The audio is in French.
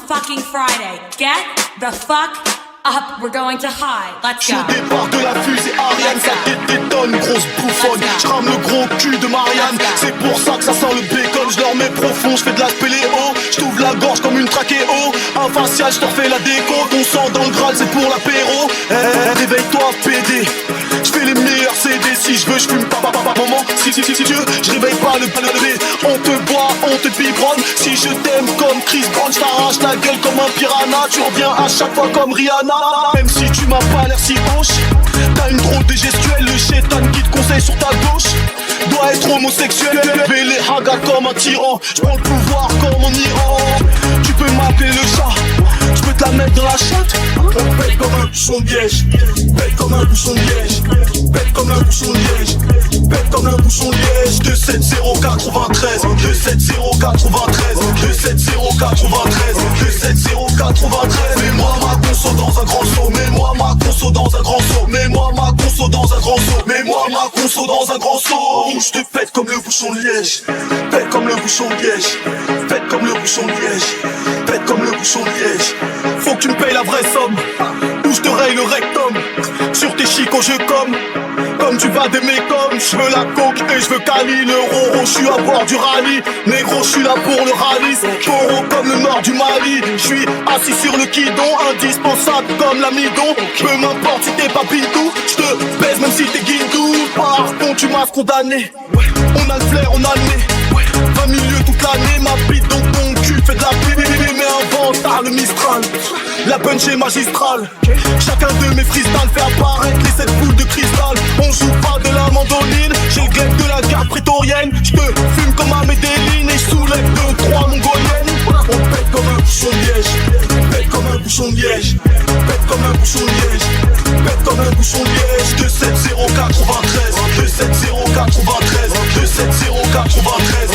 fucking Friday. Get the fuck up, we're going to high. Let's go. Au départ de la fusée Ariane, ça détonne, grosse bouffonne. J'rame le gros cul de Marianne. C'est pour ça que ça sent le bacon. Je leur mets profond, j'fais de la spéléo. J't'ouvre la gorge comme une trachéo. Un facial, j'te refais la déco. Ton sang dans le Graal, c'est pour l'apéro. Réveille-toi, PD. J'fais les meilleurs CD. Si j'veux, j'fume pas, maman. Si Dieu, j'réveille pas le bébé. On te boit, on te biberonne. Si je t'aime comme Chris Brown, j't'arrache la gueule comme un piranha. Tu reviens à chaque fois comme Rihanna. Même si tu m'as pas l'air si hanche, t'as une drôle de gestuelle. Le chétan qui te conseille sur ta gauche doit être homosexuel. Fais les hagas comme un tyran. J'prends le pouvoir comme en Iran. Tu peux m'appeler le chat, j'peux te la mettre dans la chatte. On pète comme un bouchon de liège. Pète comme un bouchon de liège. Pète comme un bouchon de liège. Pète comme un bouchon de liège. 27093 27093 27093 27093. Mets-moi ma conso dans un grand saut. Mets-moi ma conso dans un grand saut. Mets-moi ma conso dans un grand saut. Mets-moi ma conso dans un grand saut. Je te pète comme le bouchon de liège. Pète comme le bouchon de liège. Pète comme le bouchon de liège. Pète comme le bouchon de liège. Faut que tu me payes la vraie somme, ou je te raye le rectum. Sur tes chicots je comme tu vas d'aimer comme. Je veux la coke et je veux Cali. Le roro, je suis à bord du rallye. Négro, je suis là pour le rallye. Taureau comme le nord du Mali. Je suis assis sur le guidon, indispensable comme l'amidon. Peu m'importe si t'es pas pintou, je te baise même si t'es guindou. Par contre tu m'as condamné. On a le flair, on a le nez. 20 milieux toute l'année, ma bite dans ton cul fait de la pub. Mais invente tard le Mistral. La punch est magistrale. Chacun de mes freestyles fait apparaître les 7 boules de cristal. On joue pas de la mandoline, j'ai le glaive de la garde prétorienne. J'te fume comme un Medellin et j'soulève 2-3 mongoliennes. On pète comme un bouchon de liège. Pète comme un bouchon de liège. Pète comme un bouchon de liège. Pète comme un bouchon de liège. 27093 27093 27093